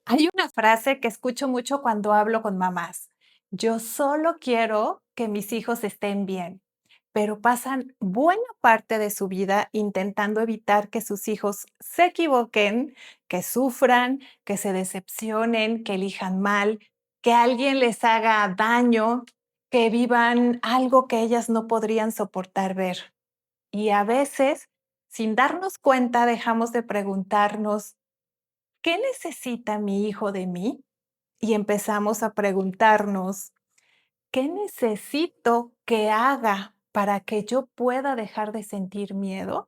Hay una frase que escucho mucho cuando hablo con mamás. Yo solo quiero que mis hijos estén bien, pero pasan buena parte de su vida intentando evitar que sus hijos se equivoquen, que sufran, que se decepcionen, que elijan mal, que alguien les haga daño, que vivan algo que ellas no podrían soportar ver. Y a veces, sin darnos cuenta, dejamos de preguntarnos, ¿qué necesita mi hijo de mí? Y empezamos a preguntarnos, ¿qué necesito que haga para que yo pueda dejar de sentir miedo?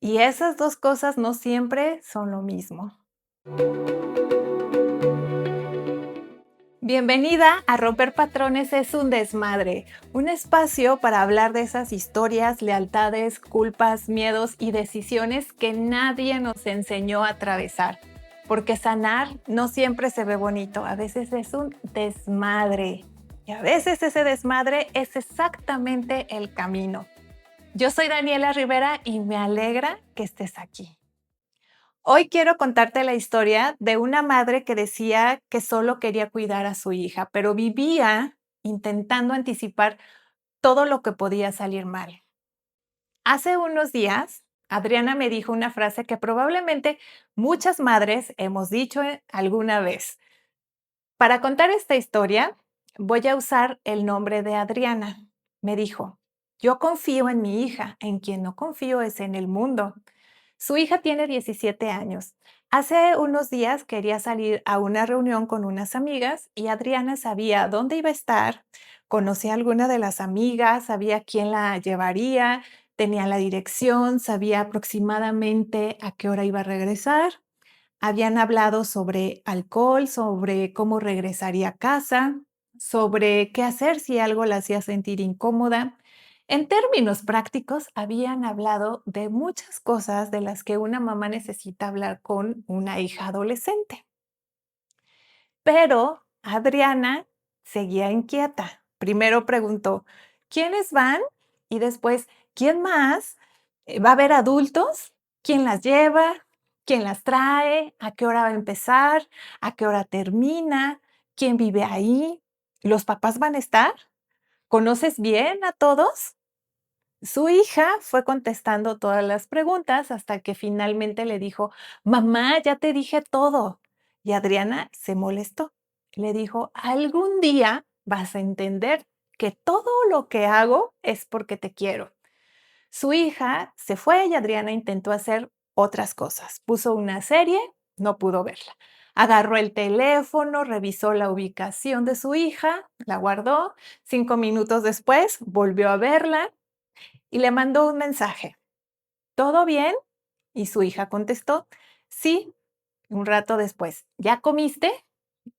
Y esas dos cosas no siempre son lo mismo. Bienvenida a Romper Patrones es un desmadre, un espacio para hablar de esas historias, lealtades, culpas, miedos y decisiones que nadie nos enseñó a atravesar. Porque sanar no siempre se ve bonito, a veces es un desmadre. Y a veces ese desmadre es exactamente el camino. Yo soy Daniela Rivera y me alegra que estés aquí. Hoy quiero contarte la historia de una madre que decía que solo quería cuidar a su hija, pero vivía intentando anticipar todo lo que podía salir mal. Hace unos días, Adriana me dijo una frase que probablemente muchas madres hemos dicho alguna vez. Para contar esta historia, voy a usar el nombre de Adriana. Me dijo, yo confío en mi hija, en quien no confío es en el mundo. Su hija tiene 17 años. Hace unos días quería salir a una reunión con unas amigas y Adriana sabía dónde iba a estar, conocía a alguna de las amigas, sabía quién la llevaría, tenía la dirección, sabía aproximadamente a qué hora iba a regresar. Habían hablado sobre alcohol, sobre cómo regresaría a casa, sobre qué hacer si algo la hacía sentir incómoda. En términos prácticos, habían hablado de muchas cosas de las que una mamá necesita hablar con una hija adolescente. Pero Adriana seguía inquieta. Primero preguntó, ¿quiénes van? Y después, ¿quién más? ¿Va a haber adultos? ¿Quién las lleva? ¿Quién las trae? ¿A qué hora va a empezar? ¿A qué hora termina? ¿Quién vive ahí? ¿Los papás van a estar? ¿Conoces bien a todos? Su hija fue contestando todas las preguntas hasta que finalmente le dijo, mamá, ya te dije todo. Y Adriana se molestó. Le dijo, algún día vas a entender que todo lo que hago es porque te quiero. Su hija se fue y Adriana intentó hacer otras cosas. Puso una serie, no pudo verla. Agarró el teléfono, revisó la ubicación de su hija, la guardó. 5 minutos después volvió a verla y le mandó un mensaje. ¿Todo bien? Y su hija contestó, sí, un rato después. ¿Ya comiste?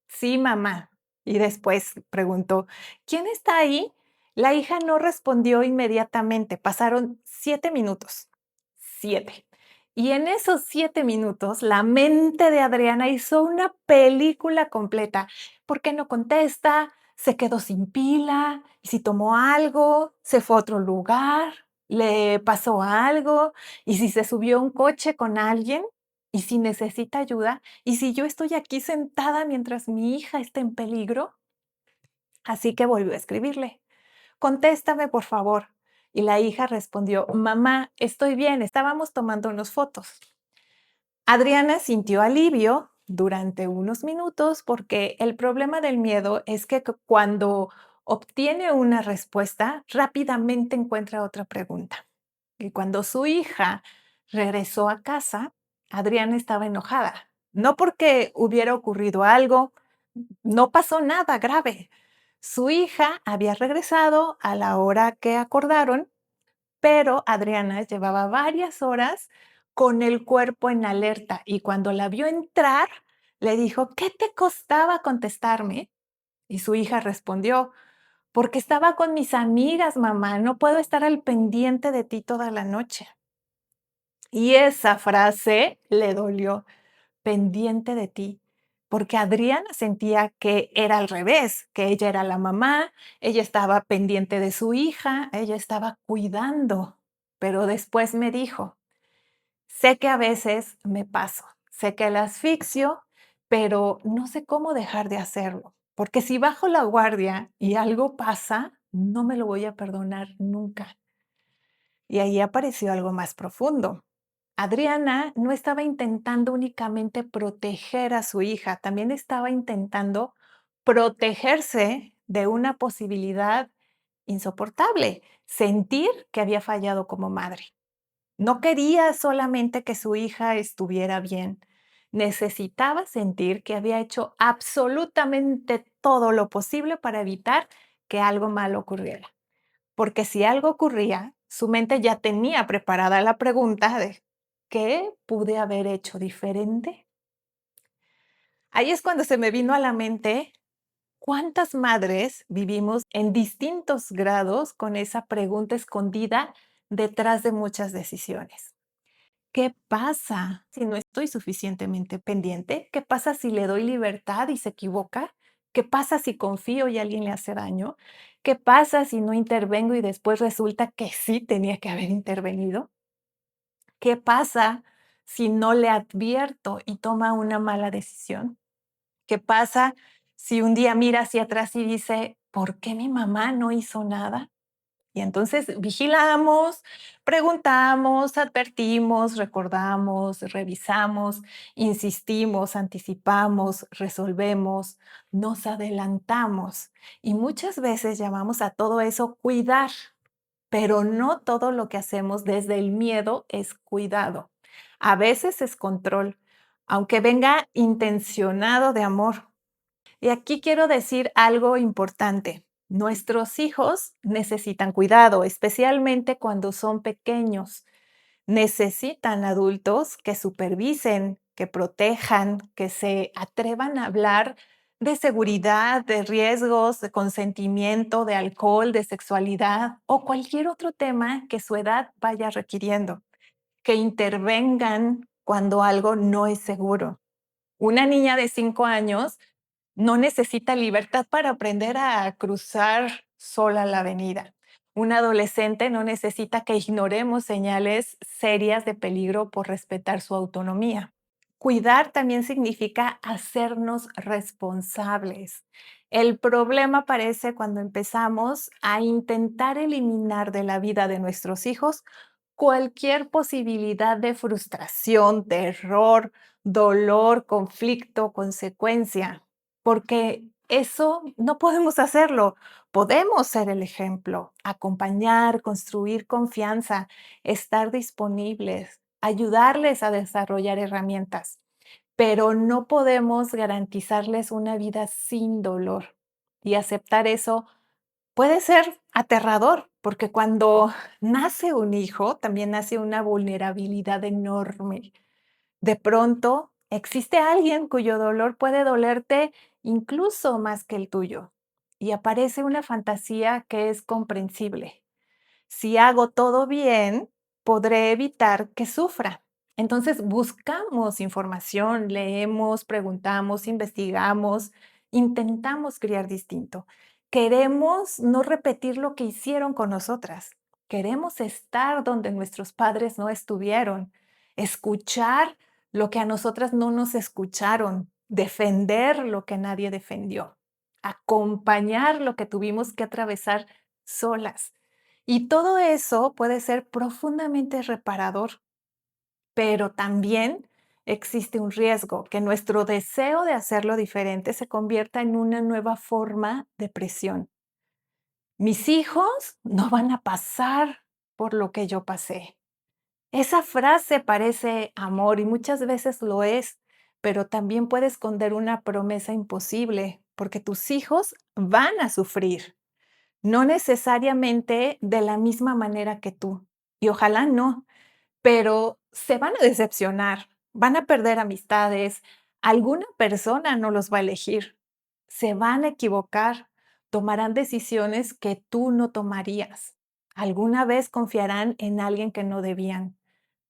Sí, mamá. Y después preguntó, ¿quién está ahí? La hija no respondió inmediatamente. Pasaron 7 minutos. 7. Y en esos 7 minutos, la mente de Adriana hizo una película completa. ¿Por qué no contesta? ¿Se quedó sin pila? ¿Y si tomó algo? ¿Se fue a otro lugar? ¿Le pasó algo? ¿Y si se subió a un coche con alguien? ¿Y si necesita ayuda? ¿Y si yo estoy aquí sentada mientras mi hija está en peligro? Así que volvió a escribirle. Contéstame, por favor. Y la hija respondió, mamá, estoy bien, estábamos tomando unas fotos. Adriana sintió alivio durante unos minutos porque el problema del miedo es que cuando obtiene una respuesta, rápidamente encuentra otra pregunta. Y cuando su hija regresó a casa, Adriana estaba enojada. No porque hubiera ocurrido algo, no pasó nada grave. Su hija había regresado a la hora que acordaron, pero Adriana llevaba varias horas con el cuerpo en alerta y cuando la vio entrar, le dijo, ¿qué te costaba contestarme? Y su hija respondió, porque estaba con mis amigas, mamá, no puedo estar al pendiente de ti toda la noche. Y esa frase le dolió, pendiente de ti, porque Adriana sentía que era al revés, que ella era la mamá, ella estaba pendiente de su hija, ella estaba cuidando. Pero después me dijo, sé que a veces me paso, sé que la asfixio, pero no sé cómo dejar de hacerlo, porque si bajo la guardia y algo pasa, no me lo voy a perdonar nunca. Y ahí apareció algo más profundo. Adriana no estaba intentando únicamente proteger a su hija, también estaba intentando protegerse de una posibilidad insoportable, sentir que había fallado como madre. No quería solamente que su hija estuviera bien, necesitaba sentir que había hecho absolutamente todo lo posible para evitar que algo malo ocurriera. Porque si algo ocurría, su mente ya tenía preparada la pregunta de ¿qué pude haber hecho diferente? Ahí es cuando se me vino a la mente cuántas madres vivimos en distintos grados con esa pregunta escondida detrás de muchas decisiones. ¿Qué pasa si no estoy suficientemente pendiente? ¿Qué pasa si le doy libertad y se equivoca? ¿Qué pasa si confío y alguien le hace daño? ¿Qué pasa si no intervengo y después resulta que sí tenía que haber intervenido? ¿Qué pasa si no le advierto y toma una mala decisión? ¿Qué pasa si un día mira hacia atrás y dice, ¿por qué mi mamá no hizo nada? Y entonces vigilamos, preguntamos, advertimos, recordamos, revisamos, insistimos, anticipamos, resolvemos, nos adelantamos. Y muchas veces llamamos a todo eso cuidar, pero no todo lo que hacemos desde el miedo es cuidado. A veces es control, aunque venga intencionado de amor. Y aquí quiero decir algo importante. Nuestros hijos necesitan cuidado, especialmente cuando son pequeños. Necesitan adultos que supervisen, que protejan, que se atrevan a hablar de seguridad, de riesgos, de consentimiento, de alcohol, de sexualidad o cualquier otro tema que su edad vaya requiriendo, que intervengan cuando algo no es seguro. Una niña de 5 años no necesita libertad para aprender a cruzar sola la avenida. Un adolescente no necesita que ignoremos señales serias de peligro por respetar su autonomía. Cuidar también significa hacernos responsables. El problema aparece cuando empezamos a intentar eliminar de la vida de nuestros hijos cualquier posibilidad de frustración, de error, dolor, conflicto, consecuencia, porque eso no podemos hacerlo. Podemos ser el ejemplo, acompañar, construir confianza, estar disponibles, ayudarles a desarrollar herramientas, pero no podemos garantizarles una vida sin dolor. Y aceptar eso puede ser aterrador, porque cuando nace un hijo, también nace una vulnerabilidad enorme. De pronto, existe alguien cuyo dolor puede dolerte incluso más que el tuyo, y aparece una fantasía que es comprensible. Si hago todo bien, podré evitar que sufra. Entonces buscamos información, leemos, preguntamos, investigamos, intentamos criar distinto. Queremos no repetir lo que hicieron con nosotras. Queremos estar donde nuestros padres no estuvieron, escuchar lo que a nosotras no nos escucharon, defender lo que nadie defendió, acompañar lo que tuvimos que atravesar solas. Y todo eso puede ser profundamente reparador, pero también existe un riesgo, que nuestro deseo de hacerlo diferente se convierta en una nueva forma de presión. Mis hijos no van a pasar por lo que yo pasé. Esa frase parece amor y muchas veces lo es, pero también puede esconder una promesa imposible, porque tus hijos van a sufrir. No necesariamente de la misma manera que tú, y ojalá no, pero se van a decepcionar, van a perder amistades, alguna persona no los va a elegir, se van a equivocar, tomarán decisiones que tú no tomarías, alguna vez confiarán en alguien que no debían,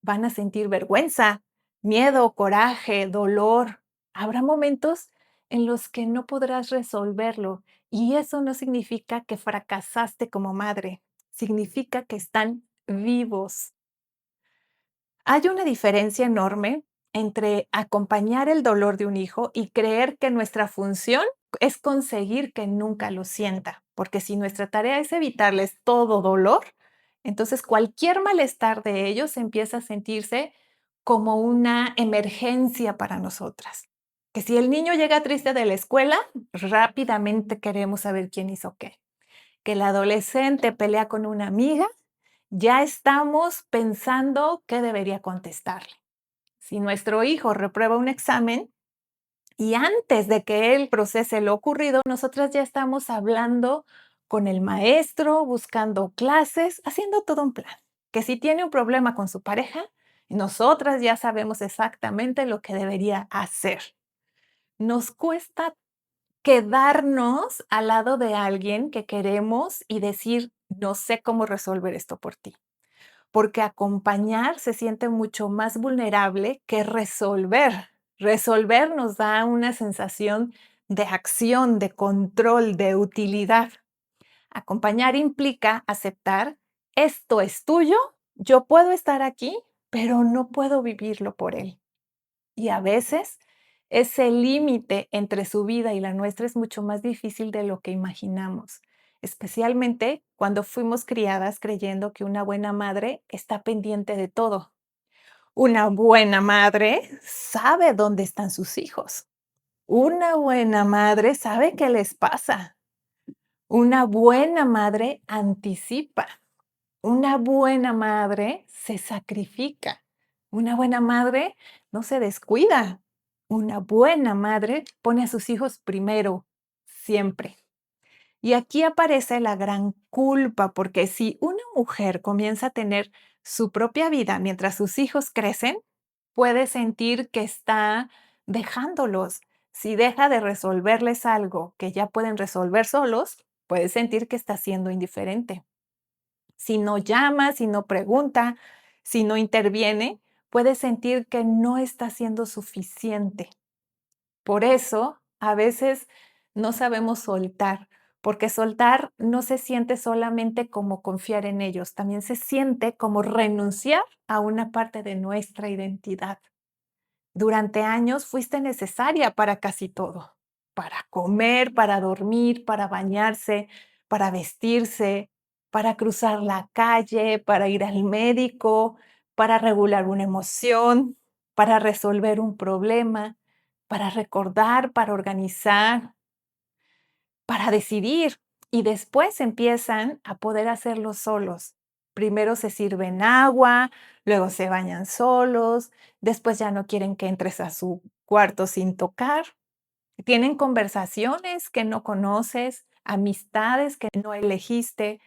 van a sentir vergüenza, miedo, coraje, dolor. Habrá momentos en los que no podrás resolverlo y eso no significa que fracasaste como madre, significa que están vivos. Hay una diferencia enorme entre acompañar el dolor de un hijo y creer que nuestra función es conseguir que nunca lo sienta, porque si nuestra tarea es evitarles todo dolor, entonces cualquier malestar de ellos empieza a sentirse como una emergencia para nosotras. Que si el niño llega triste de la escuela, rápidamente queremos saber quién hizo qué. Que el adolescente pelea con una amiga, ya estamos pensando qué debería contestarle. Si nuestro hijo reprueba un examen y antes de que él procese lo ocurrido, nosotras ya estamos hablando con el maestro, buscando clases, haciendo todo un plan. Que si tiene un problema con su pareja, nosotras ya sabemos exactamente lo que debería hacer. Nos cuesta quedarnos al lado de alguien que queremos y decir, no sé cómo resolver esto por ti, porque acompañar se siente mucho más vulnerable que resolver. Resolver nos da una sensación de acción, de control, de utilidad. Acompañar implica aceptar, esto es tuyo, yo puedo estar aquí, pero no puedo vivirlo por él. Y a veces ese límite entre su vida y la nuestra es mucho más difícil de lo que imaginamos, especialmente cuando fuimos criadas creyendo que una buena madre está pendiente de todo. Una buena madre sabe dónde están sus hijos. Una buena madre sabe qué les pasa. Una buena madre anticipa. Una buena madre se sacrifica. Una buena madre no se descuida. Una buena madre pone a sus hijos primero, siempre. Y aquí aparece la gran culpa, porque si una mujer comienza a tener su propia vida mientras sus hijos crecen, puede sentir que está dejándolos. Si deja de resolverles algo que ya pueden resolver solos, puede sentir que está siendo indiferente. Si no llama, si no pregunta, si no interviene, puede sentir que no está siendo suficiente. Por eso, a veces no sabemos soltar, porque soltar no se siente solamente como confiar en ellos, también se siente como renunciar a una parte de nuestra identidad. Durante años fuiste necesaria para casi todo, para comer, para dormir, para bañarse, para vestirse, para cruzar la calle, para ir al médico, para regular una emoción, para resolver un problema, para recordar, para organizar, para decidir. Y después empiezan a poder hacerlo solos. Primero se sirven agua, luego se bañan solos, después ya no quieren que entres a su cuarto sin tocar. Tienen conversaciones que no conoces, amistades que no elegiste,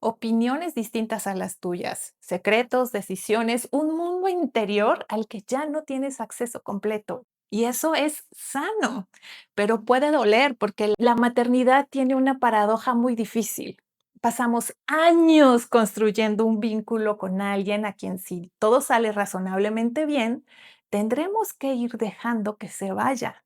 opiniones distintas a las tuyas, secretos, decisiones, un mundo interior al que ya no tienes acceso completo. Y eso es sano, pero puede doler porque la maternidad tiene una paradoja muy difícil. Pasamos años construyendo un vínculo con alguien a quien si todo sale razonablemente bien, tendremos que ir dejando que se vaya.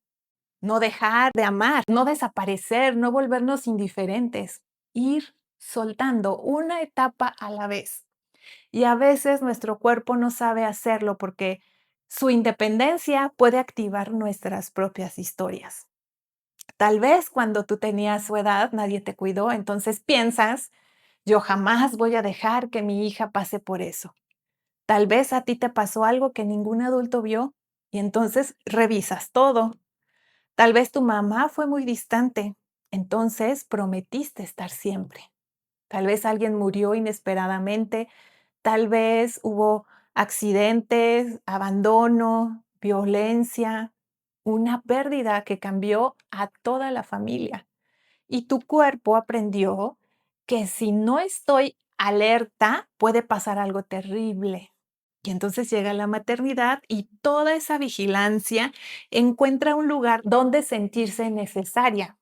No dejar de amar, no desaparecer, no volvernos indiferentes, ir soltando una etapa a la vez. Y a veces nuestro cuerpo no sabe hacerlo porque su independencia puede activar nuestras propias historias. Tal vez cuando tú tenías su edad nadie te cuidó, entonces piensas, yo jamás voy a dejar que mi hija pase por eso. Tal vez a ti te pasó algo que ningún adulto vio y entonces revisas todo. Tal vez tu mamá fue muy distante, entonces prometiste estar siempre. Tal vez alguien murió inesperadamente, tal vez hubo accidentes, abandono, violencia, una pérdida que cambió a toda la familia. Y tu cuerpo aprendió que si no estoy alerta, puede pasar algo terrible. Y entonces llega la maternidad y toda esa vigilancia encuentra un lugar donde sentirse necesaria.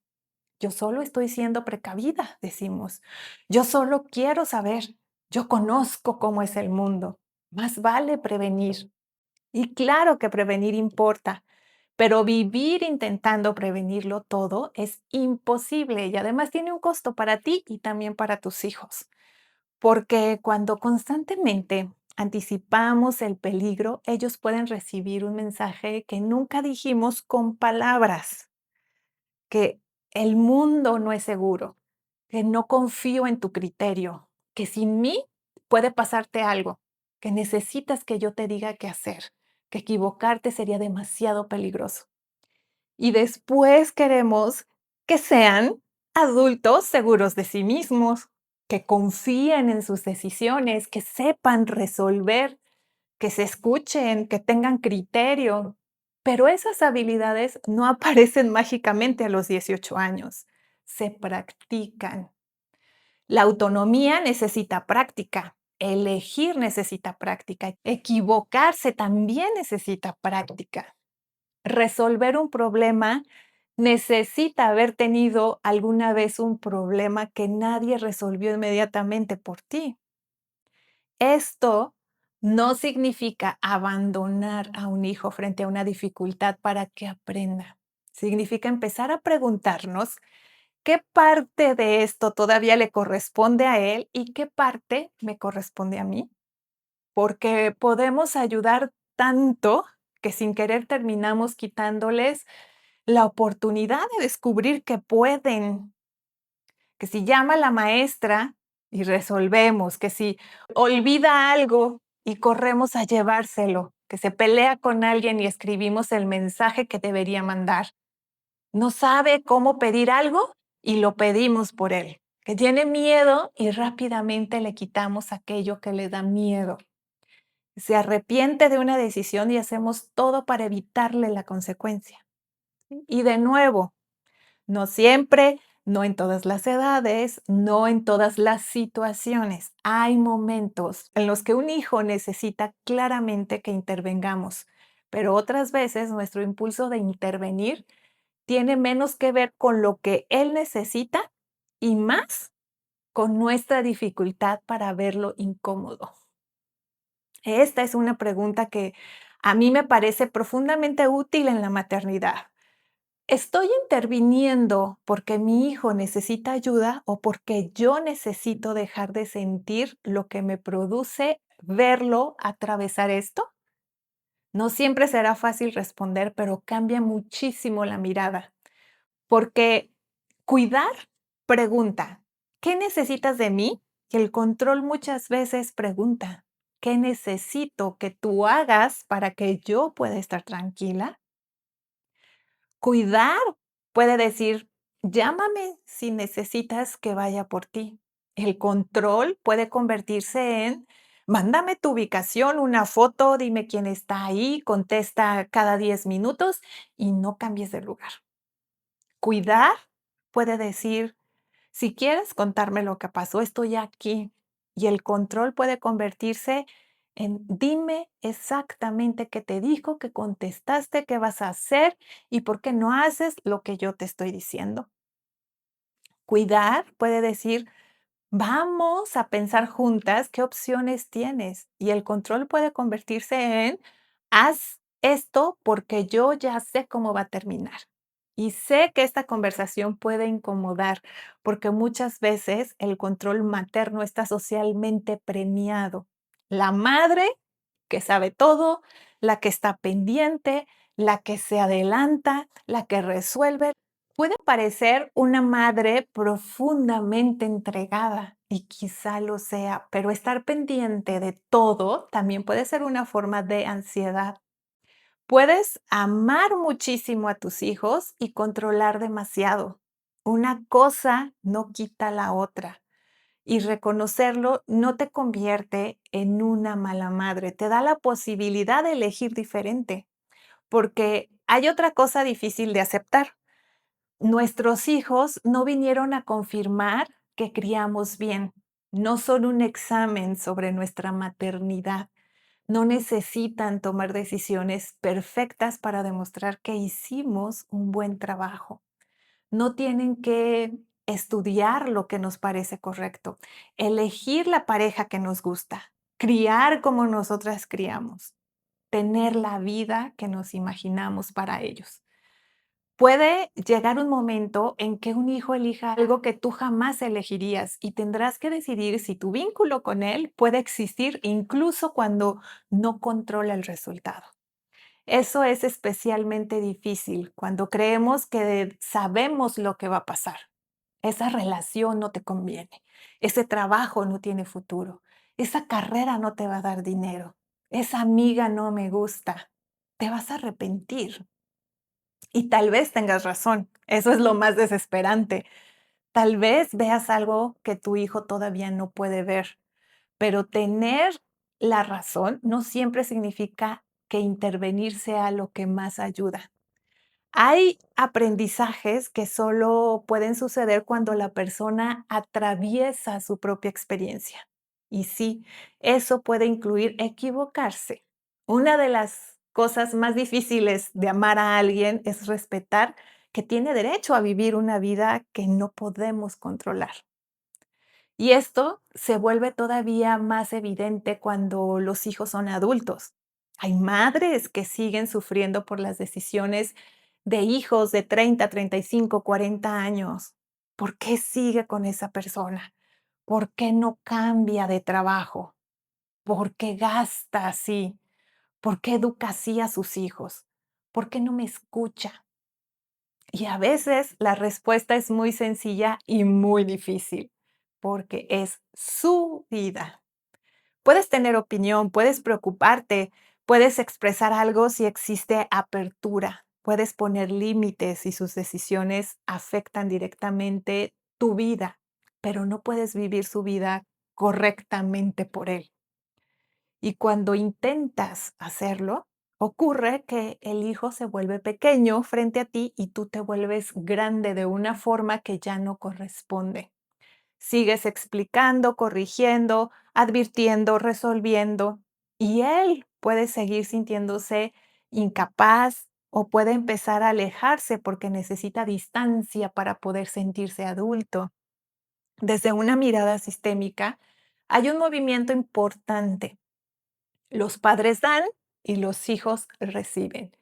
Yo solo estoy siendo precavida, decimos. Yo solo quiero saber. Yo conozco cómo es el mundo. Más vale prevenir. Y claro que prevenir importa, pero vivir intentando prevenirlo todo es imposible y además tiene un costo para ti y también para tus hijos. Porque cuando constantemente anticipamos el peligro, ellos pueden recibir un mensaje que nunca dijimos con palabras, que el mundo no es seguro, que no confío en tu criterio, que sin mí puede pasarte algo, que necesitas que yo te diga qué hacer, que equivocarte sería demasiado peligroso. Y después queremos que sean adultos seguros de sí mismos, que confíen en sus decisiones, que sepan resolver, que se escuchen, que tengan criterio. Pero esas habilidades no aparecen mágicamente a los 18 años, se practican. La autonomía necesita práctica, elegir necesita práctica, equivocarse también necesita práctica. Resolver un problema necesita haber tenido alguna vez un problema que nadie resolvió inmediatamente por ti. Esto no significa abandonar a un hijo frente a una dificultad para que aprenda. Significa empezar a preguntarnos qué parte de esto todavía le corresponde a él y qué parte me corresponde a mí. Porque podemos ayudar tanto que sin querer terminamos quitándoles la oportunidad de descubrir que pueden, que si llama la maestra y resolvemos, que si olvida algo y corremos a llevárselo, que se pelea con alguien y escribimos el mensaje que debería mandar. No sabe cómo pedir algo y lo pedimos por él. Que tiene miedo y rápidamente le quitamos aquello que le da miedo. Se arrepiente de una decisión y hacemos todo para evitarle la consecuencia. Y de nuevo, no siempre, no en todas las edades, no en todas las situaciones. Hay momentos en los que un hijo necesita claramente que intervengamos, pero otras veces nuestro impulso de intervenir tiene menos que ver con lo que él necesita y más con nuestra dificultad para verlo incómodo. Esta es una pregunta que a mí me parece profundamente útil en la maternidad. ¿Estoy interviniendo porque mi hijo necesita ayuda o porque yo necesito dejar de sentir lo que me produce verlo atravesar esto? No siempre será fácil responder, pero cambia muchísimo la mirada, porque cuidar pregunta, ¿qué necesitas de mí? Y el control muchas veces pregunta, ¿qué necesito que tú hagas para que yo pueda estar tranquila? Cuidar puede decir, llámame si necesitas que vaya por ti. El control puede convertirse en, mándame tu ubicación, una foto, dime quién está ahí, contesta cada 10 minutos y no cambies de lugar. Cuidar puede decir, si quieres contarme lo que pasó, estoy aquí. Y el control puede convertirse en dime exactamente qué te dijo, qué contestaste, qué vas a hacer y por qué no haces lo que yo te estoy diciendo. Cuidar puede decir, vamos a pensar juntas qué opciones tienes. Y el control puede convertirse en, haz esto porque yo ya sé cómo va a terminar. Y sé que esta conversación puede incomodar porque muchas veces el control materno está socialmente premiado. La madre que sabe todo, la que está pendiente, la que se adelanta, la que resuelve. Puede parecer una madre profundamente entregada y quizá lo sea, pero estar pendiente de todo también puede ser una forma de ansiedad. Puedes amar muchísimo a tus hijos y controlar demasiado. Una cosa no quita la otra. Y reconocerlo no te convierte en una mala madre, te da la posibilidad de elegir diferente, porque hay otra cosa difícil de aceptar. Nuestros hijos no vinieron a confirmar que criamos bien, no son un examen sobre nuestra maternidad, no necesitan tomar decisiones perfectas para demostrar que hicimos un buen trabajo. No tienen que estudiar lo que nos parece correcto, elegir la pareja que nos gusta, criar como nosotras criamos, tener la vida que nos imaginamos para ellos. Puede llegar un momento en que un hijo elija algo que tú jamás elegirías y tendrás que decidir si tu vínculo con él puede existir incluso cuando no controla el resultado. Eso es especialmente difícil cuando creemos que sabemos lo que va a pasar. Esa relación no te conviene, ese trabajo no tiene futuro, esa carrera no te va a dar dinero, esa amiga no me gusta. Te vas a arrepentir. Y tal vez tengas razón, eso es lo más desesperante. Tal vez veas algo que tu hijo todavía no puede ver, pero tener la razón no siempre significa que intervenir sea lo que más ayuda. Hay aprendizajes que solo pueden suceder cuando la persona atraviesa su propia experiencia. Y sí, eso puede incluir equivocarse. Una de las cosas más difíciles de amar a alguien es respetar que tiene derecho a vivir una vida que no podemos controlar. Y esto se vuelve todavía más evidente cuando los hijos son adultos. Hay madres que siguen sufriendo por las decisiones de hijos de 30, 35, 40 años. ¿Por qué sigue con esa persona? ¿Por qué no cambia de trabajo? ¿Por qué gasta así? ¿Por qué educa así a sus hijos? ¿Por qué no me escucha? Y a veces la respuesta es muy sencilla y muy difícil, porque es su vida. Puedes tener opinión, puedes preocuparte, puedes expresar algo si existe apertura, puedes poner límites si sus decisiones afectan directamente tu vida, pero no puedes vivir su vida correctamente por él. Y cuando intentas hacerlo, ocurre que el hijo se vuelve pequeño frente a ti y tú te vuelves grande de una forma que ya no corresponde. Sigues explicando, corrigiendo, advirtiendo, resolviendo, y él puede seguir sintiéndose incapaz o puede empezar a alejarse porque necesita distancia para poder sentirse adulto. Desde una mirada sistémica, hay un movimiento importante. Los padres dan y los hijos reciben.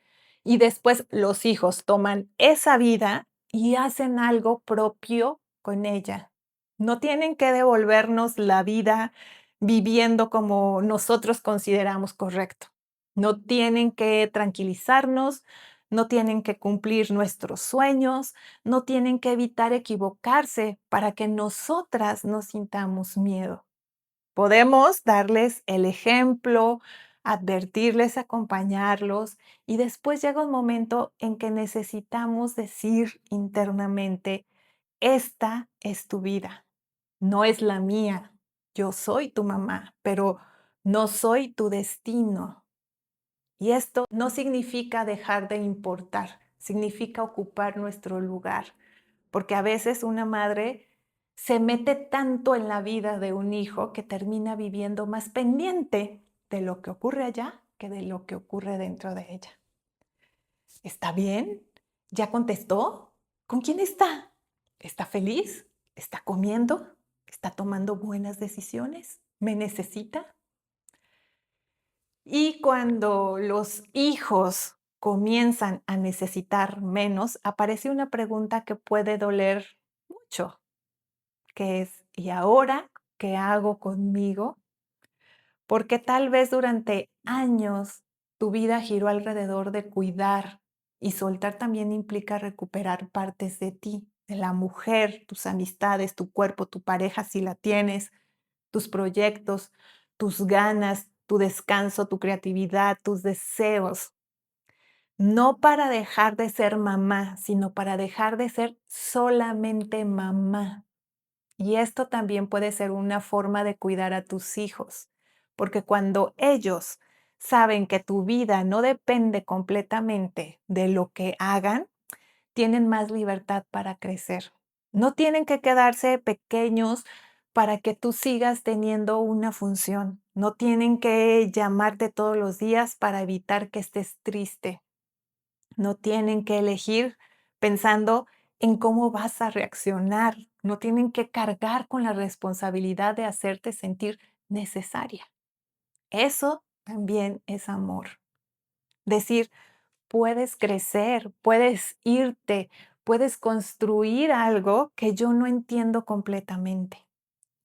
Y después los hijos toman esa vida y hacen algo propio con ella. No tienen que devolvernos la vida viviendo como nosotros consideramos correcto. No tienen que tranquilizarnos, no tienen que cumplir nuestros sueños, no tienen que evitar equivocarse para que nosotras no sintamos miedo. Podemos darles el ejemplo, advertirles, acompañarlos y después llega un momento en que necesitamos decir internamente, esta es tu vida, no es la mía. Yo soy tu mamá, pero no soy tu destino. Y esto no significa dejar de importar, significa ocupar nuestro lugar, porque a veces una madre se mete tanto en la vida de un hijo que termina viviendo más pendiente de lo que ocurre allá que de lo que ocurre dentro de ella. ¿Está bien? ¿Ya contestó? ¿Con quién está? ¿Está feliz? ¿Está comiendo? ¿Está tomando buenas decisiones? ¿Me necesita? Y cuando los hijos comienzan a necesitar menos, aparece una pregunta que puede doler mucho, que es, ¿y ahora qué hago conmigo? Porque tal vez durante años tu vida giró alrededor de cuidar y soltar también implica recuperar partes de ti, de la mujer, tus amistades, tu cuerpo, tu pareja si la tienes, tus proyectos, tus ganas, tu descanso, tu creatividad, tus deseos. No para dejar de ser mamá, sino para dejar de ser solamente mamá. Y esto también puede ser una forma de cuidar a tus hijos, porque cuando ellos saben que tu vida no depende completamente de lo que hagan, tienen más libertad para crecer. No tienen que quedarse pequeños para que tú sigas teniendo una función. No tienen que llamarte todos los días para evitar que estés triste. No tienen que elegir pensando en cómo vas a reaccionar. No tienen que cargar con la responsabilidad de hacerte sentir necesaria. Eso también es amor. Decir, puedes crecer, puedes irte, puedes construir algo que yo no entiendo completamente.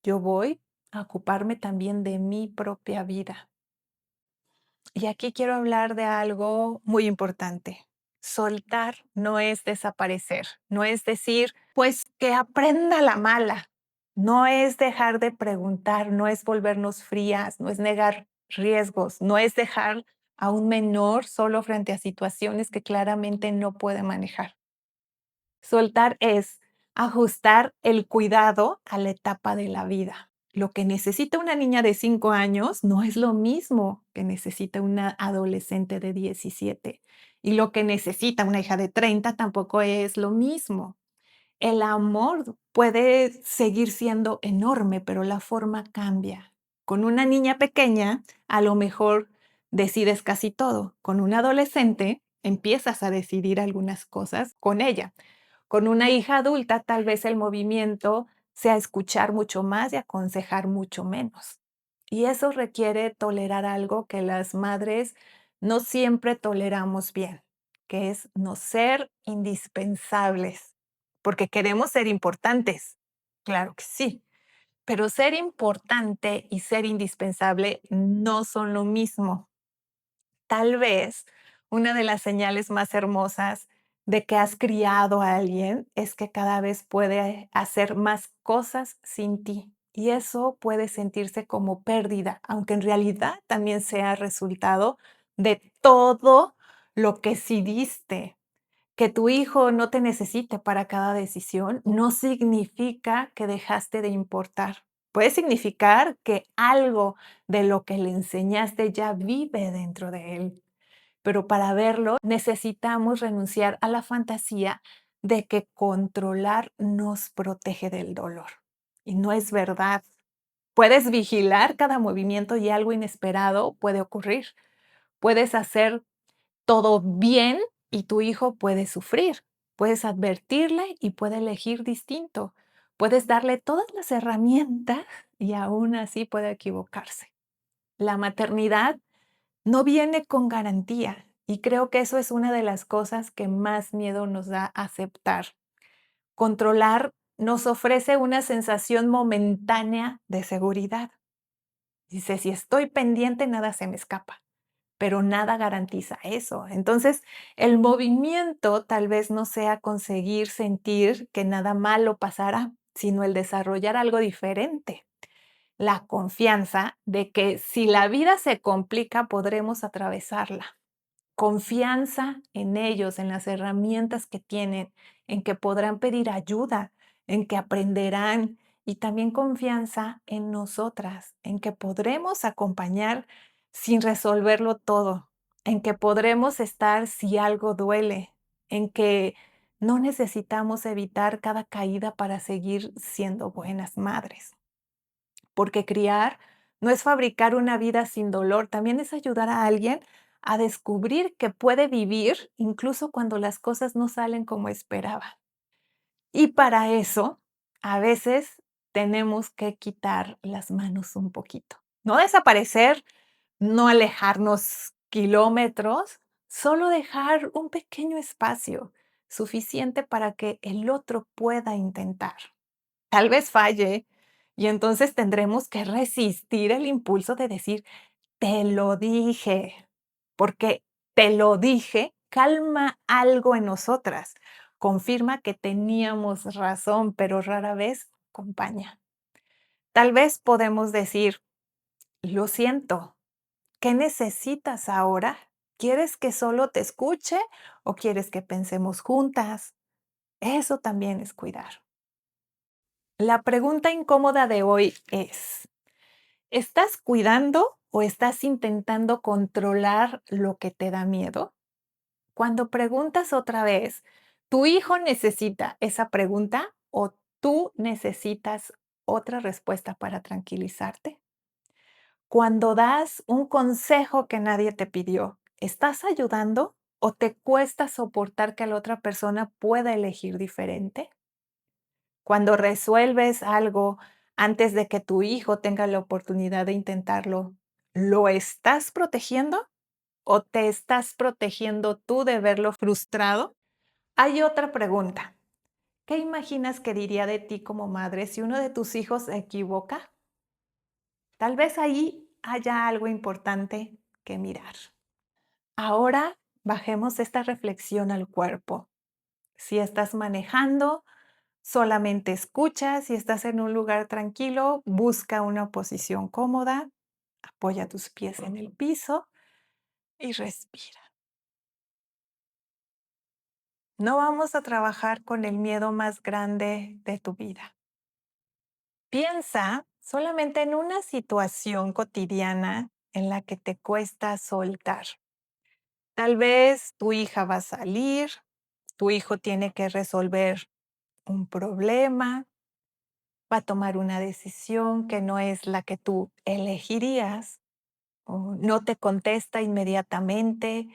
Yo voy a ocuparme también de mi propia vida. Y aquí quiero hablar de algo muy importante. Soltar no es desaparecer, no es decir, pues que aprenda la mala, no es dejar de preguntar, no es volvernos frías, no es negar riesgos, no es dejar a un menor solo frente a situaciones que claramente no puede manejar. Soltar es ajustar el cuidado a la etapa de la vida. Lo que necesita una niña de 5 años no es lo mismo que necesita una adolescente de 17. Y lo que necesita una hija de 30 tampoco es lo mismo. El amor puede seguir siendo enorme, pero la forma cambia. Con una niña pequeña, a lo mejor decides casi todo. Con un adolescente, empiezas a decidir algunas cosas con ella. Con una hija adulta, tal vez el movimiento sea escuchar mucho más y aconsejar mucho menos. Y eso requiere tolerar algo que las madres no siempre toleramos bien, que es no ser indispensables, porque queremos ser importantes. Claro que sí, pero ser importante y ser indispensable no son lo mismo. Tal vez una de las señales más hermosas de que has criado a alguien es que cada vez puede hacer más cosas sin ti. Y eso puede sentirse como pérdida, aunque en realidad también sea resultado de todo lo que sí diste. Que tu hijo no te necesite para cada decisión no significa que dejaste de importar. Puede significar que algo de lo que le enseñaste ya vive dentro de él. Pero para verlo necesitamos renunciar a la fantasía de que controlar nos protege del dolor. Y no es verdad. Puedes vigilar cada movimiento y algo inesperado puede ocurrir. Puedes hacer todo bien y tu hijo puede sufrir. Puedes advertirle y puede elegir distinto. Puedes darle todas las herramientas y aún así puede equivocarse. La maternidad no viene con garantía y creo que eso es una de las cosas que más miedo nos da aceptar. Controlar nos ofrece una sensación momentánea de seguridad. Dice, si estoy pendiente, nada se me escapa, pero nada garantiza eso. Entonces, el movimiento tal vez no sea conseguir sentir que nada malo pasará, sino el desarrollar algo diferente. La confianza de que si la vida se complica, podremos atravesarla. Confianza en ellos, en las herramientas que tienen, en que podrán pedir ayuda, en que aprenderán y también confianza en nosotras, en que podremos acompañar sin resolverlo todo, en que podremos estar si algo duele, en que no necesitamos evitar cada caída para seguir siendo buenas madres. Porque criar no es fabricar una vida sin dolor, también es ayudar a alguien a descubrir que puede vivir incluso cuando las cosas no salen como esperaba. Y para eso, a veces tenemos que quitar las manos un poquito. No desaparecer, no alejarnos kilómetros, solo dejar un pequeño espacio suficiente para que el otro pueda intentar. Tal vez falle y entonces tendremos que resistir el impulso de decir, te lo dije, porque te lo dije, calma algo en nosotras, confirma que teníamos razón, pero rara vez acompaña. Tal vez podemos decir, lo siento, ¿qué necesitas ahora? ¿Quieres que solo te escuche o quieres que pensemos juntas? Eso también es cuidar. La pregunta incómoda de hoy es, ¿estás cuidando o estás intentando controlar lo que te da miedo? Cuando preguntas otra vez, ¿tu hijo necesita esa pregunta o tú necesitas otra respuesta para tranquilizarte? Cuando das un consejo que nadie te pidió, ¿estás ayudando o te cuesta soportar que la otra persona pueda elegir diferente? Cuando resuelves algo antes de que tu hijo tenga la oportunidad de intentarlo, ¿lo estás protegiendo o te estás protegiendo tú de verlo frustrado? Hay otra pregunta. ¿Qué imaginas que diría de ti como madre si uno de tus hijos se equivoca? Tal vez ahí haya algo importante que mirar. Ahora bajemos esta reflexión al cuerpo. Si estás manejando, solamente escucha. Si estás en un lugar tranquilo, busca una posición cómoda, apoya tus pies en el piso y respira. No vamos a trabajar con el miedo más grande de tu vida. Piensa solamente en una situación cotidiana en la que te cuesta soltar. Tal vez tu hija va a salir, tu hijo tiene que resolver un problema, va a tomar una decisión que no es la que tú elegirías, o no te contesta inmediatamente,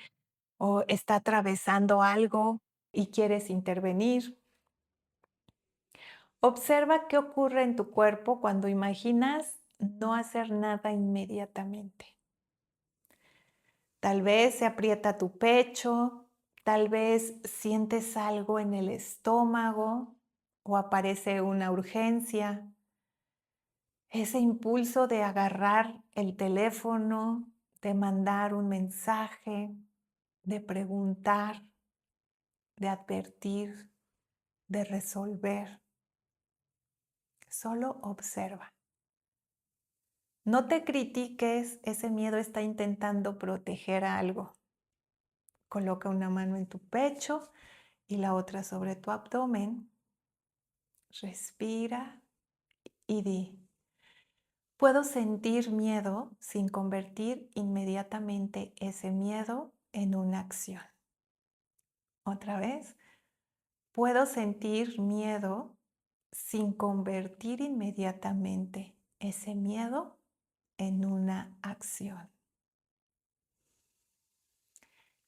o está atravesando algo y quieres intervenir. Observa qué ocurre en tu cuerpo cuando imaginas no hacer nada inmediatamente. Tal vez se aprieta tu pecho, tal vez sientes algo en el estómago o aparece una urgencia. Ese impulso de agarrar el teléfono, de mandar un mensaje, de preguntar, de advertir, de resolver. Solo observa. No te critiques, ese miedo está intentando proteger algo. Coloca una mano en tu pecho y la otra sobre tu abdomen. Respira y di, puedo sentir miedo sin convertir inmediatamente ese miedo en una acción. Otra vez, puedo sentir miedo sin convertir inmediatamente ese miedo en una acción.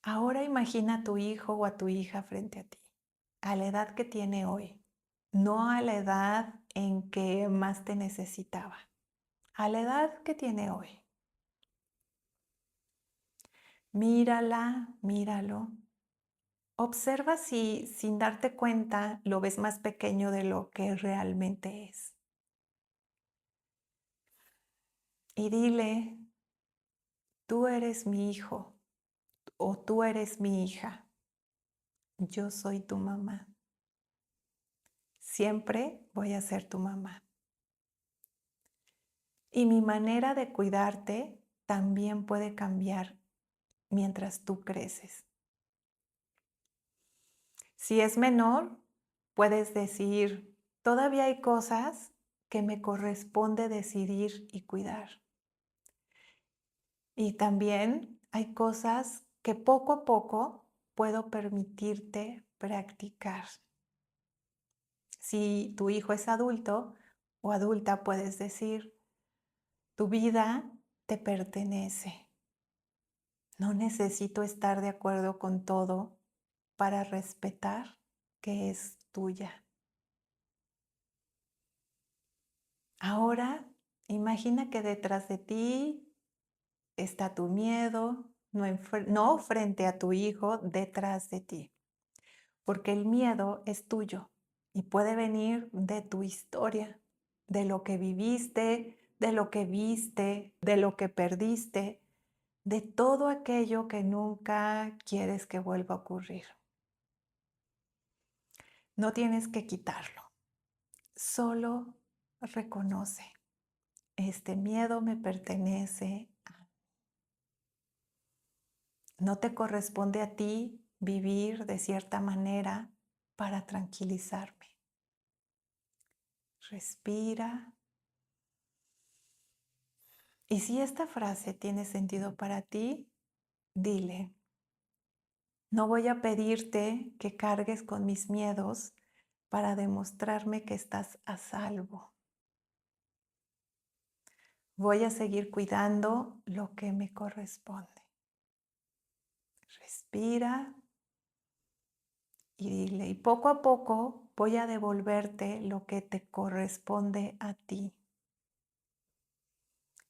Ahora imagina a tu hijo o a tu hija frente a ti, a la edad que tiene hoy, no a la edad en que más te necesitaba, a la edad que tiene hoy. Mírala, míralo. Observa si sin darte cuenta lo ves más pequeño de lo que realmente es. Y dile, tú eres mi hijo o tú eres mi hija. Yo soy tu mamá. Siempre voy a ser tu mamá. Y mi manera de cuidarte también puede cambiar mientras tú creces. Si es menor, puedes decir, todavía hay cosas que me corresponde decidir y cuidar. Y también hay cosas que poco a poco puedo permitirte practicar. Si tu hijo es adulto o adulta, puedes decir, tu vida te pertenece. No necesito estar de acuerdo con todo para respetar que es tuya. Ahora, imagina que detrás de ti está tu miedo, no frente a tu hijo, detrás de ti. Porque el miedo es tuyo y puede venir de tu historia, de lo que viviste, de lo que viste, de lo que perdiste, de todo aquello que nunca quieres que vuelva a ocurrir. No tienes que quitarlo, solo reconoce, este miedo me pertenece. No te corresponde a ti vivir de cierta manera para tranquilizarme. Respira. Y si esta frase tiene sentido para ti, dile, no voy a pedirte que cargues con mis miedos para demostrarme que estás a salvo. Voy a seguir cuidando lo que me corresponde. Respira y dile, y poco a poco voy a devolverte lo que te corresponde a ti.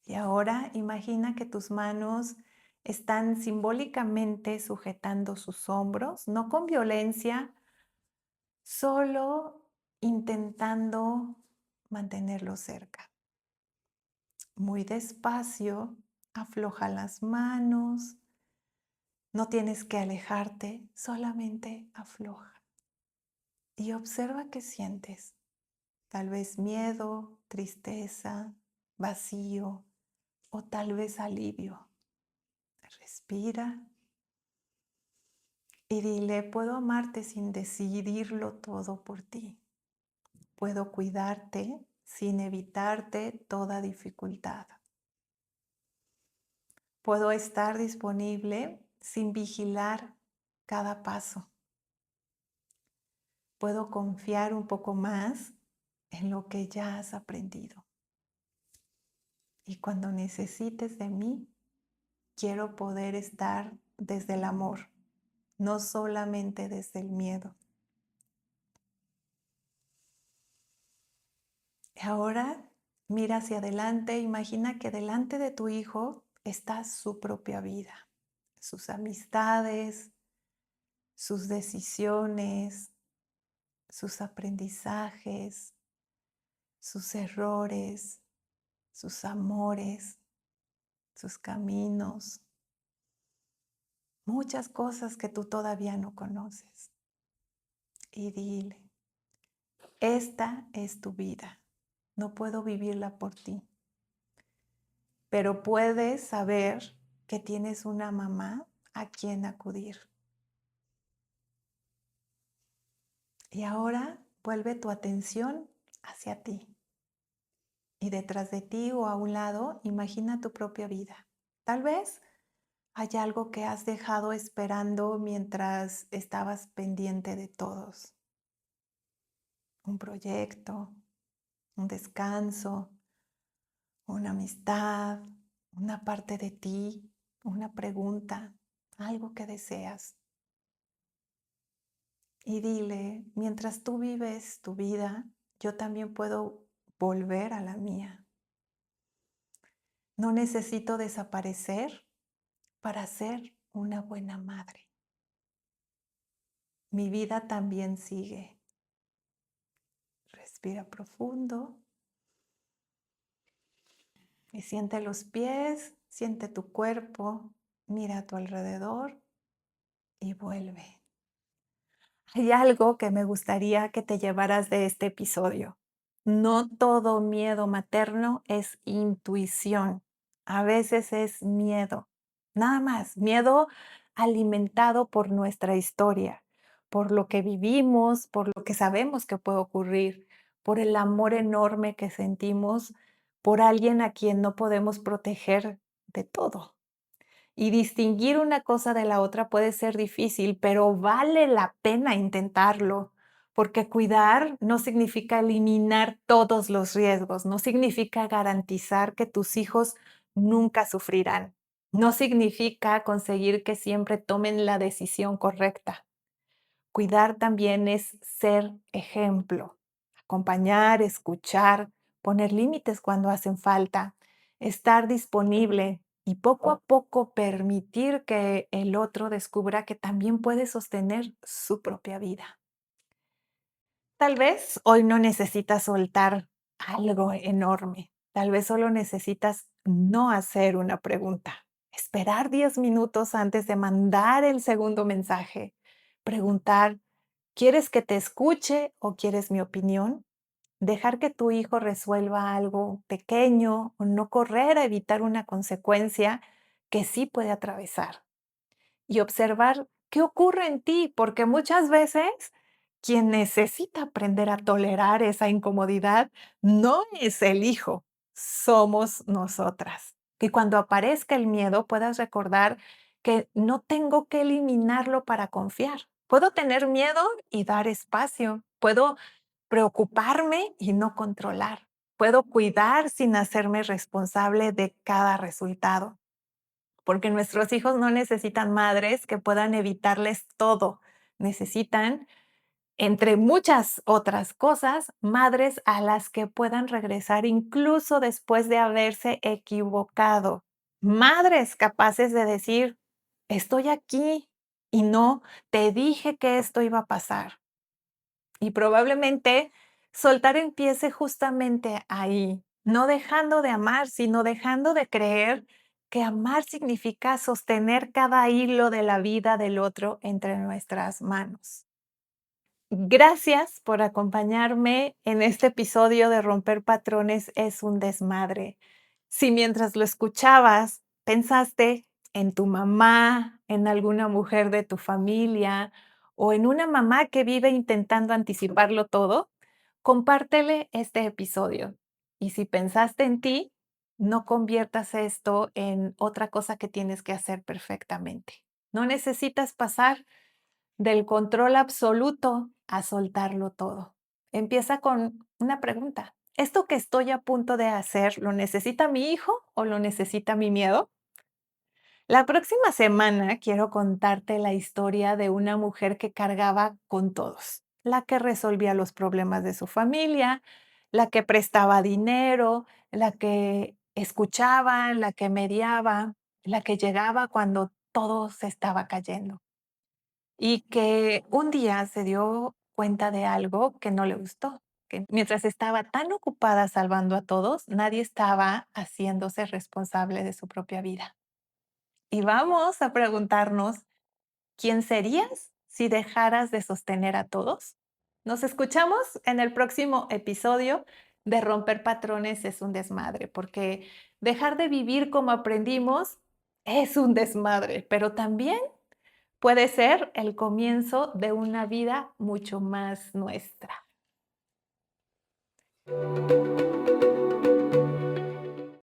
Y ahora imagina que tus manos están simbólicamente sujetando sus hombros, no con violencia, solo intentando mantenerlo cerca. Muy despacio, afloja las manos, no tienes que alejarte, solamente afloja y observa qué sientes. Tal vez miedo, tristeza, vacío o tal vez alivio. Respira y dile, puedo amarte sin decidirlo todo por ti. Puedo cuidarte sin evitarte toda dificultad. Puedo estar disponible sin vigilar cada paso. Puedo confiar un poco más en lo que ya has aprendido. Y cuando necesites de mí, quiero poder estar desde el amor, no solamente desde el miedo. Y ahora mira hacia adelante, imagina que delante de tu hijo está su propia vida, sus amistades, sus decisiones, sus aprendizajes, sus errores, sus amores, sus caminos, muchas cosas que tú todavía no conoces. Y dile, esta es tu vida, no puedo vivirla por ti, pero puedes saber que tienes una mamá a quien acudir. Y ahora vuelve tu atención hacia ti. Y detrás de ti o a un lado, imagina tu propia vida. Tal vez hay algo que has dejado esperando mientras estabas pendiente de todos. Un proyecto, un descanso, una amistad, una parte de ti, una pregunta, algo que deseas. Y dile, mientras tú vives tu vida, yo también puedo volver a la mía. No necesito desaparecer para ser una buena madre. Mi vida también sigue. Respira profundo y siente los pies, siente tu cuerpo, mira a tu alrededor y vuelve. Hay algo que me gustaría que te llevaras de este episodio. No todo miedo materno es intuición. A veces es miedo. Nada más, miedo alimentado por nuestra historia, por lo que vivimos, por lo que sabemos que puede ocurrir, por el amor enorme que sentimos por alguien a quien no podemos proteger de todo. Y distinguir una cosa de la otra puede ser difícil, pero vale la pena intentarlo, porque cuidar no significa eliminar todos los riesgos, no significa garantizar que tus hijos nunca sufrirán, no significa conseguir que siempre tomen la decisión correcta. Cuidar también es ser ejemplo, acompañar, escuchar, poner límites cuando hacen falta, estar disponible y poco a poco permitir que el otro descubra que también puede sostener su propia vida. Tal vez hoy no necesitas soltar algo enorme, tal vez solo necesitas no hacer una pregunta, esperar 10 minutos antes de mandar el segundo mensaje, preguntar, ¿quieres que te escuche o quieres mi opinión? Dejar que tu hijo resuelva algo pequeño o no correr a evitar una consecuencia que sí puede atravesar. Y observar qué ocurre en ti, porque muchas veces quien necesita aprender a tolerar esa incomodidad no es el hijo, somos nosotras. Que cuando aparezca el miedo puedas recordar que no tengo que eliminarlo para confiar. Puedo tener miedo y dar espacio. Puedo preocuparme y no controlar. Puedo cuidar sin hacerme responsable de cada resultado. Porque nuestros hijos no necesitan madres que puedan evitarles todo. Necesitan, entre muchas otras cosas, madres a las que puedan regresar incluso después de haberse equivocado. Madres capaces de decir: "Estoy aquí", y no: "Te dije que esto iba a pasar". Y probablemente soltar empiece justamente ahí, no dejando de amar, sino dejando de creer que amar significa sostener cada hilo de la vida del otro entre nuestras manos. Gracias por acompañarme en este episodio de Romper Patrones es un desmadre. Si mientras lo escuchabas pensaste en tu mamá, en alguna mujer de tu familia o en una mamá que vive intentando anticiparlo todo, compártele este episodio. Y si pensaste en ti, no conviertas esto en otra cosa que tienes que hacer perfectamente. No necesitas pasar del control absoluto a soltarlo todo. Empieza con una pregunta. ¿Esto que estoy a punto de hacer lo necesita mi hijo o lo necesita mi miedo? La próxima semana quiero contarte la historia de una mujer que cargaba con todos, la que resolvía los problemas de su familia, la que prestaba dinero, la que escuchaba, la que mediaba, la que llegaba cuando todo se estaba cayendo. Y que un día se dio cuenta de algo que no le gustó, que mientras estaba tan ocupada salvando a todos, nadie estaba haciéndose responsable de su propia vida. Y vamos a preguntarnos, ¿quién serías si dejaras de sostener a todos? Nos escuchamos en el próximo episodio de Romper Patrones es un desmadre, porque dejar de vivir como aprendimos es un desmadre, pero también puede ser el comienzo de una vida mucho más nuestra.